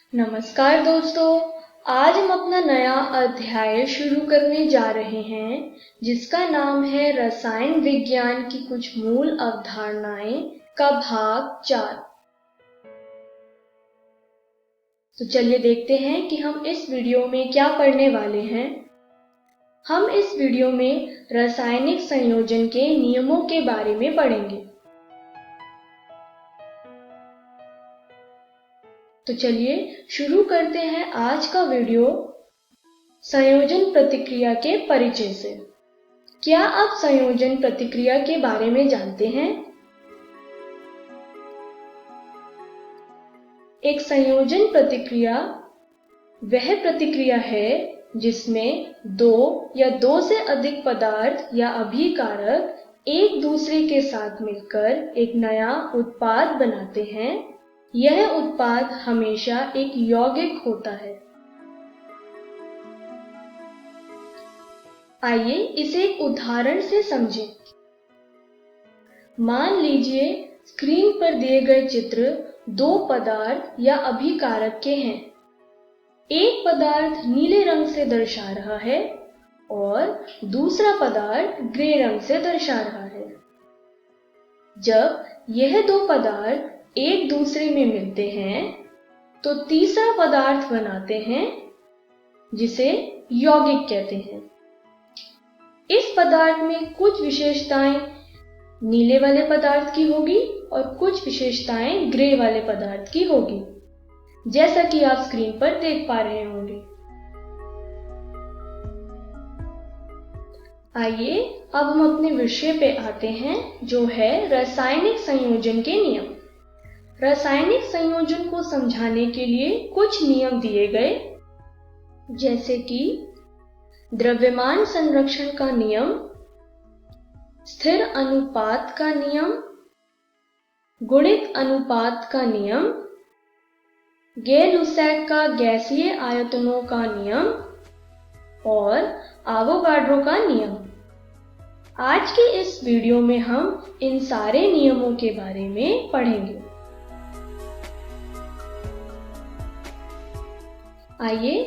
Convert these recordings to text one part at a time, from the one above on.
नमस्कार दोस्तों, आज हम अपना नया अध्याय शुरू करने जा रहे हैं जिसका नाम है रसायन विज्ञान की कुछ मूल अवधारणाएं का भाग 4। तो चलिए देखते हैं कि हम इस वीडियो में क्या पढ़ने वाले हैं। हम इस वीडियो में रासायनिक संयोजन के नियमों के बारे में पढ़ेंगे। तो चलिए शुरू करते हैं आज का वीडियो संयोजन प्रतिक्रिया के परिचय से। क्या आप संयोजन प्रतिक्रिया के बारे में जानते हैं? एक संयोजन प्रतिक्रिया वह प्रतिक्रिया है जिसमें दो या दो से अधिक पदार्थ या अभिकारक एक दूसरे के साथ मिलकर एक नया उत्पाद बनाते हैं। यह उत्पाद हमेशा एक यौगिक होता है। आइए इसे एक उदाहरण से समझें। मान लीजिए स्क्रीन पर दिए गए चित्र दो पदार्थ या अभिकारक के हैं। एक पदार्थ नीले रंग से दर्शा रहा है और दूसरा पदार्थ ग्रे रंग से दर्शा रहा है। जब यह दो पदार्थ एक दूसरे में मिलते हैं तो तीसरा पदार्थ बनाते हैं जिसे यौगिक कहते हैं। इस पदार्थ में कुछ विशेषताएं नीले वाले पदार्थ की होगी और कुछ विशेषताएं ग्रे वाले पदार्थ की होगी, जैसा कि आप स्क्रीन पर देख पा रहे होंगे। आइए अब हम अपने विषय पे आते हैं जो है रासायनिक संयोजन के नियम। रासायनिक संयोजन को समझाने के लिए कुछ नियम दिए गए, जैसे कि द्रव्यमान संरक्षण का नियम, स्थिर अनुपात का नियम, गुणित अनुपात का नियम, गै-लुसैक का गैसीय आयतनों का नियम और आवोगाड्रो का नियम। आज के इस वीडियो में हम इन सारे नियमों के बारे में पढ़ेंगे। आइए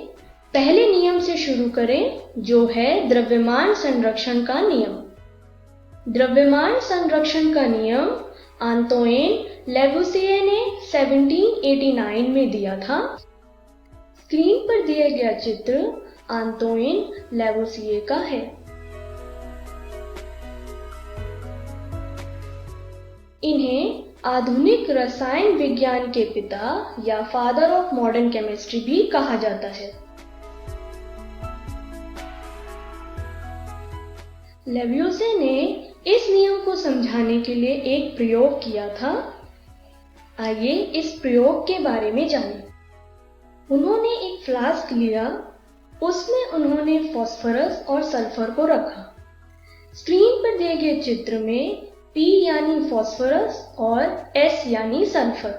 पहले नियम से शुरू करें जो है द्रव्यमान संरक्षण का नियम। द्रव्यमान संरक्षण का नियम आंतोइन लेवुसिये ने 1789 में दिया था। स्क्रीन पर दिया गया चित्र आंतोइन लेवुसिये का है। इन्हें आधुनिक रसायन विज्ञान के पिता या फादर ऑफ मॉडर्न केमिस्ट्री भी कहा जाता है। लेवुसिये ने इस नियम को समझाने के लिए एक प्रयोग किया था। आइए इस प्रयोग के बारे में जानें। उन्होंने एक फ्लास्क लिया, उसमें उन्होंने फास्फोरस और सल्फर को रखा। स्क्रीन पर दिए गए चित्र में P यानी फास्फोरस और S यानी सल्फर।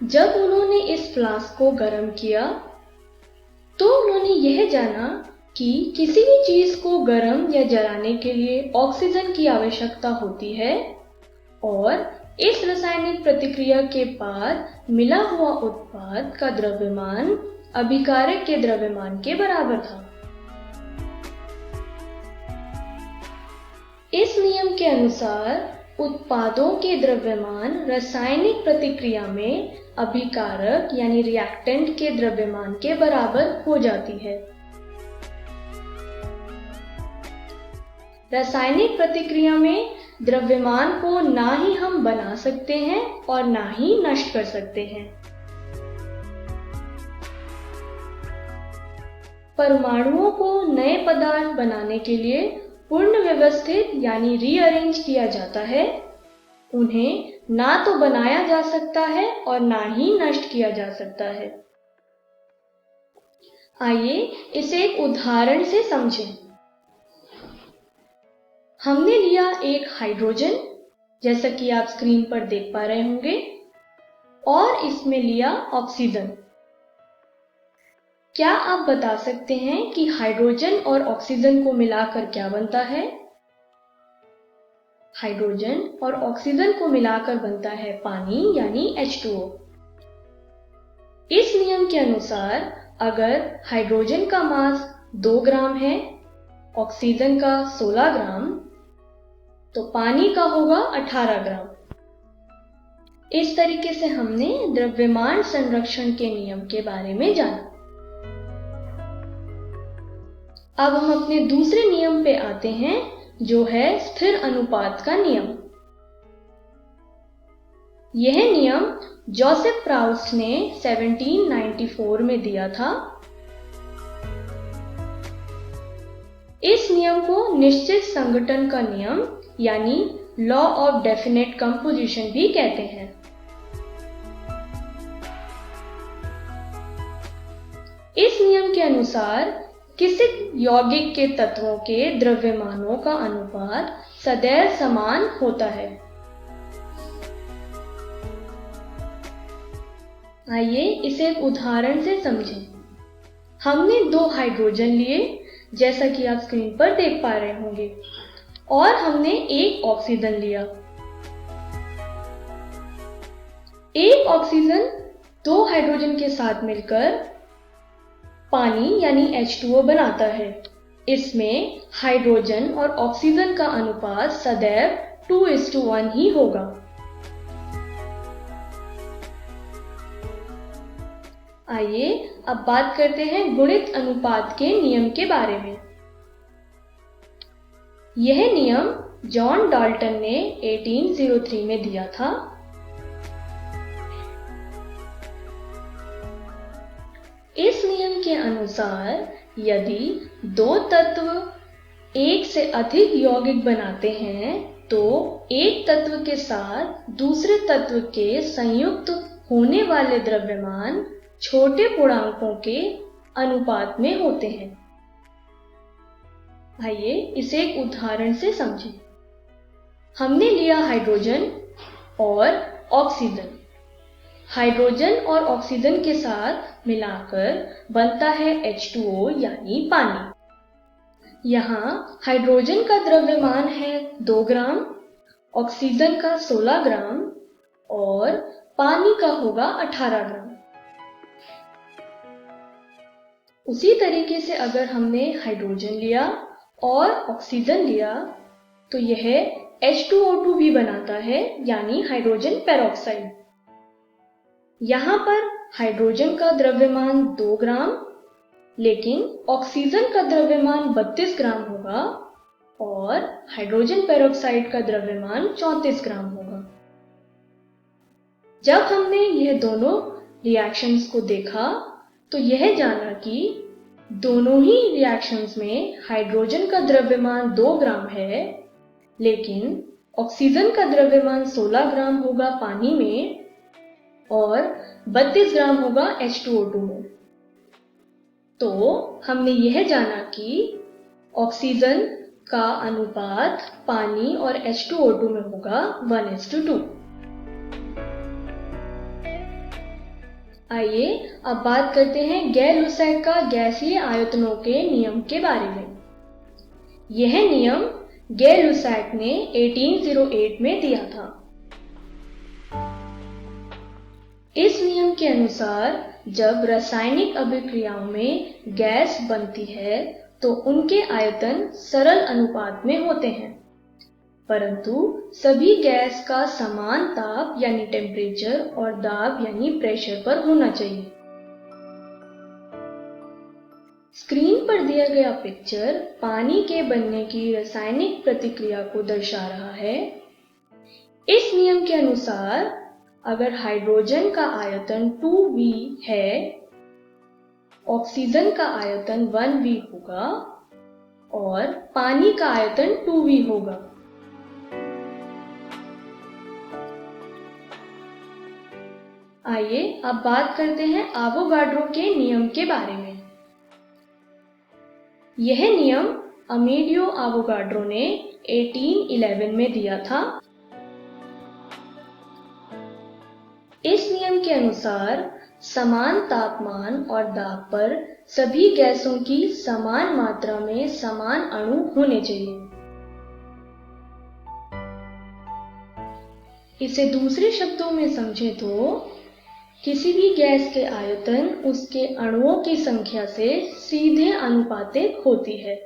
जब उन्होंने इस फ्लास्क को गर्म किया तो उन्होंने यह जाना कि किसी भी चीज को गर्म या जलाने के लिए ऑक्सीजन की आवश्यकता होती है और इस रासायनिक प्रतिक्रिया के बाद मिला हुआ उत्पाद का द्रव्यमान अभिकारक के द्रव्यमान के बराबर था। इस नियम के अनुसार उत्पादों के द्रव्यमान रासायनिक प्रतिक्रिया में अभिकारक यानी रिएक्टेंट के द्रव्यमान के बराबर हो जाती है। रासायनिक प्रतिक्रिया में द्रव्यमान को ना ही हम बना सकते हैं और ना ही नष्ट कर सकते हैं। परमाणुओं को नए पदार्थ बनाने के लिए पूर्ण व्यवस्थित यानी रीअरेंज किया जाता है। उन्हें ना तो बनाया जा सकता है और ना ही नष्ट किया जा सकता है। आइए इसे एक उदाहरण से समझें। हमने लिया एक हाइड्रोजन, जैसा कि आप स्क्रीन पर देख पा रहे होंगे, और इसमें लिया ऑक्सीजन। क्या आप बता सकते हैं कि हाइड्रोजन और ऑक्सीजन को मिलाकर क्या बनता है? हाइड्रोजन और ऑक्सीजन को मिलाकर बनता है पानी यानी H2O। नियम के अनुसार अगर हाइड्रोजन का मास 2 ग्राम है, ऑक्सीजन का 16 ग्राम, तो पानी का होगा 18 ग्राम। इस तरीके से हमने द्रव्यमान संरक्षण के नियम के बारे में जाना। अब हम अपने दूसरे नियम पे आते हैं, जो है स्थिर अनुपात का नियम। यह नियम जोसेफ प्राउस्ट ने 1794 में दिया था। इस नियम को निश्चित संघटन का नियम यानी लॉ ऑफ डेफिनेट कंपोजिशन भी कहते हैं। इस नियम के अनुसार किसी यौगिक के तत्वों के द्रव्यमानों का अनुपात सदैव समान होता है। आइए इसे एक उदाहरण से समझें। हमने 2 हाइड्रोजन लिए, जैसा कि आप स्क्रीन पर देख पा रहे होंगे, और हमने 1 ऑक्सीजन लिया। एक ऑक्सीजन 2 हाइड्रोजन के साथ मिलकर पानी यानी H2O बनाता है। इसमें हाइड्रोजन और ऑक्सीजन का अनुपात सदैव 2:1 ही होगा। आइए अब बात करते हैं गुणित अनुपात के नियम के बारे में। यह नियम जॉन डाल्टन ने 1803 में दिया था। इस नियम के अनुसार यदि 2 तत्व एक से अधिक यौगिक बनाते हैं तो एक तत्व के साथ दूसरे तत्व के संयुक्त होने वाले द्रव्यमान छोटे पूर्णांकों के अनुपात में होते हैं। आइए इसे एक उदाहरण से समझें। हमने लिया हाइड्रोजन और ऑक्सीजन। हाइड्रोजन और ऑक्सीजन के साथ मिलाकर बनता है H2O यानी पानी। यहाँ हाइड्रोजन का द्रव्यमान है 2 ग्राम, ऑक्सीजन का 16 ग्राम और पानी का होगा 18 ग्राम। उसी तरीके से अगर हमने हाइड्रोजन लिया और ऑक्सीजन लिया तो यह H2O2 भी बनाता है यानी हाइड्रोजन पेरोक्साइड। यहाँ पर हाइड्रोजन का द्रव्यमान 2 ग्राम, लेकिन ऑक्सीजन का द्रव्यमान 32 ग्राम होगा और हाइड्रोजन पेरोक्साइड का द्रव्यमान 34 ग्राम होगा। जब हमने यह दोनों रिएक्शंस को देखा तो यह जाना कि दोनों ही रिएक्शंस में हाइड्रोजन का द्रव्यमान 2 ग्राम है, लेकिन ऑक्सीजन का द्रव्यमान 16 ग्राम होगा पानी में और 32 ग्राम होगा H2O2 में। तो हमने यह जाना कि ऑक्सीजन का अनुपात पानी और H2O2 में होगा 1:2। आइए अब बात करते हैं गैर-लुसैक का गैसीय आयतनों के नियम के बारे में। यह नियम गैर-लुसैक ने 1808 में दिया था। इस नियम के अनुसार जब रासायनिक अभिक्रियाओं में गैस बनती है तो उनके आयतन सरल अनुपात में होते हैं, परंतु सभी गैस का समान ताप यानी टेम्परेचर और दाब यानी प्रेशर पर होना चाहिए। स्क्रीन पर दिया गया पिक्चर पानी के बनने की रासायनिक प्रतिक्रिया को दर्शा रहा है। इस नियम के अनुसार अगर हाइड्रोजन का आयतन 2V है, ऑक्सीजन का आयतन 1V होगा और पानी का आयतन 2V होगा। आइए अब बात करते हैं एवोगाड्रो के नियम के बारे में। यह नियम अमेलियो एवोगाड्रो ने 1811 में दिया था। इस नियम के अनुसार समान तापमान और दाब पर सभी गैसों की समान मात्रा में समान अणु होने चाहिए। इसे दूसरे शब्दों में समझें तो किसी भी गैस के आयतन उसके अणुओं की संख्या से सीधे अनुपातिक होती है।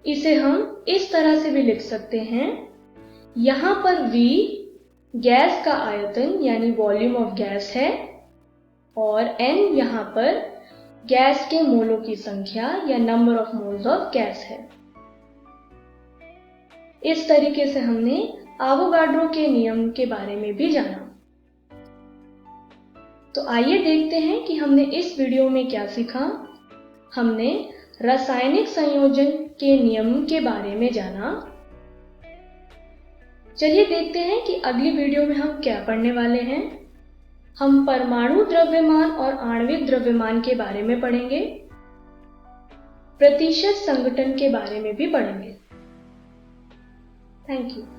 इसे हम इस तरह से भी लिख सकते हैं, यहाँ पर V गैस का आयतन यानी वॉल्यूम ऑफ गैस है और N यहाँ पर गैस के मोलों की संख्या या number of moles of gas है। इस तरीके से हमने एवोगाड्रो के नियम के बारे में भी जाना। तो आइए देखते हैं कि हमने इस वीडियो में क्या सीखा। हमने रासायनिक संयोजन के नियम के बारे में जाना। चलिए देखते हैं कि अगली वीडियो में हम क्या पढ़ने वाले हैं। हम परमाणु द्रव्यमान और आणविक द्रव्यमान के बारे में पढ़ेंगे। प्रतिशत संघटन के बारे में भी पढ़ेंगे। Thank you.